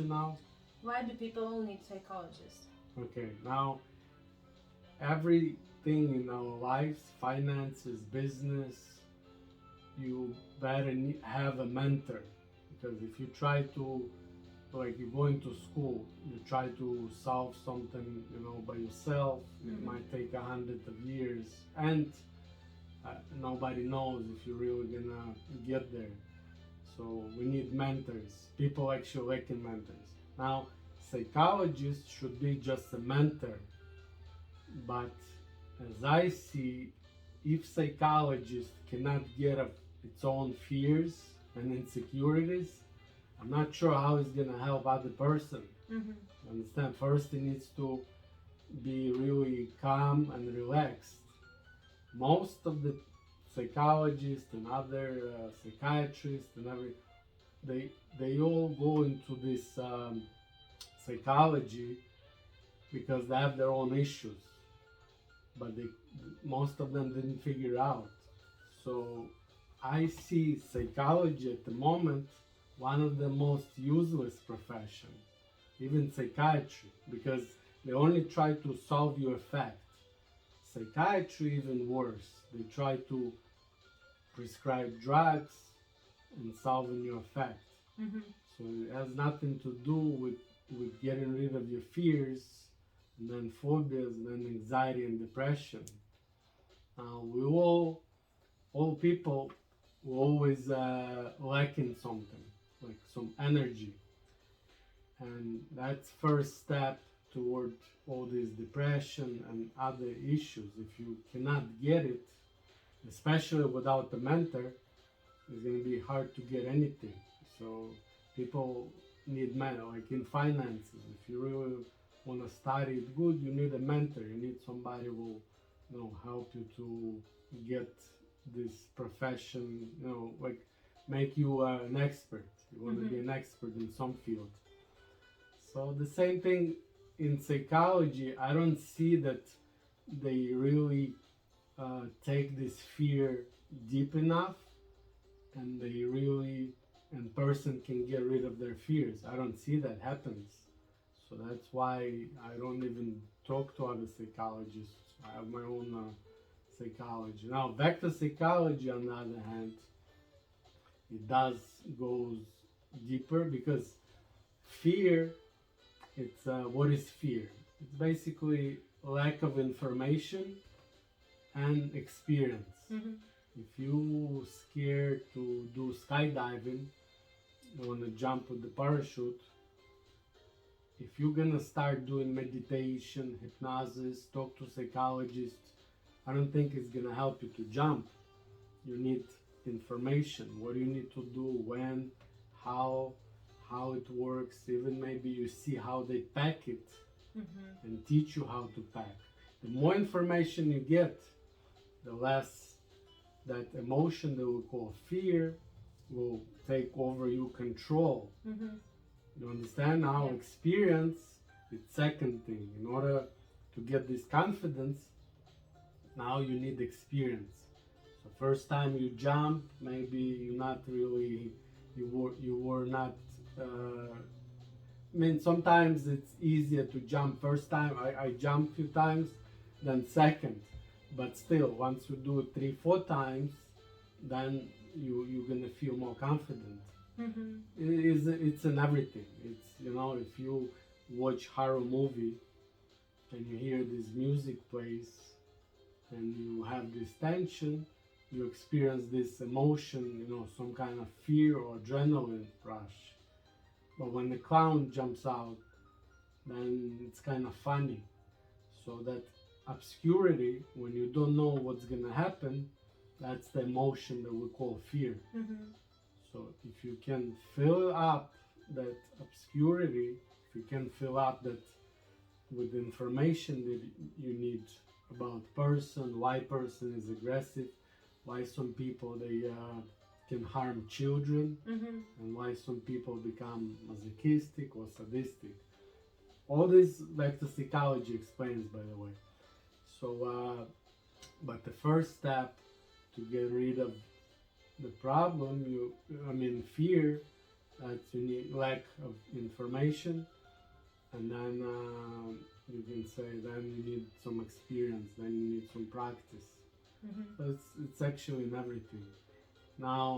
now. Why do people need psychologists? Okay, now everything in our lives, finances, business, you better have a mentor, because if you try to, like, you're going to school, you try to solve something, by yourself, it might take 100 of years, and nobody knows if you're really gonna get there. So we need mentors. People actually like mentors. Now, psychologist should be just a mentor, but as I see, if psychologist cannot get up its own fears and insecurities, I'm not sure how it's gonna help other person. Understand? First, he needs to be really calm and relaxed. Most of the psychologists and other psychiatrists and they all go into this psychology because they have their own issues, but most of them didn't figure out. So I see psychology at the moment one of the most useless profession, even psychiatry, because they only try to solve your effect. Psychiatry even worse. They try to prescribe drugs and solving your effect. So it has nothing to do with getting rid of your fears, and then phobias, and then anxiety and depression. We all people will always lacking something, like some energy, and that's first step toward all this depression and other issues. If you cannot get it, especially without a mentor, it's going to be hard to get anything. So people need mentor, like in finances. If you really want to study it good, you need a mentor. You need somebody who will, help you to get this profession, like make you an expert. You want to be an expert in some field. So the same thing in psychology. I don't see that they really take this fear deep enough, and they really, and person can get rid of their fears. I don't see that happens. So that's why I don't even talk to other psychologists. I have my own psychology. Now, vector psychology, on the other hand, it does goes deeper, because fear, it's what is fear? It's basically lack of information and experience. If you scared to do skydiving, you want to jump with the parachute, if you're gonna start doing meditation, hypnosis, talk to psychologists, I don't think it's gonna help you to jump. You need information. What do you need to do, when, how it works. Even maybe you see how they pack it and teach you how to pack. The more information you get, the less that emotion that we call fear will take over you, control. You understand? Now, experience, it's second thing. In order to get this confidence, now you need experience. So first time you jump, maybe you're not really, you were not, sometimes it's easier to jump first time. I jumped a few times than second. But still, once you do it 3-4 times, then you're gonna feel more confident. It's in everything. It's, if you watch horror movie and you hear this music plays and you have this tension, you experience this emotion, some kind of fear or adrenaline rush. But when the clown jumps out, then it's kind of funny. So that obscurity, when you don't know what's gonna happen, that's the emotion that we call fear. So if you can fill up that obscurity, if you can fill up that with information that you need about person, why person is aggressive, why some people they can harm children, and why some people become masochistic or sadistic. All this vector psychology explains, by the way. So, but the first step to get rid of the problem, fear, That's you need lack of information, and then you can say then you need some experience, then you need some practice. Mm-hmm. So it's actually in everything. Now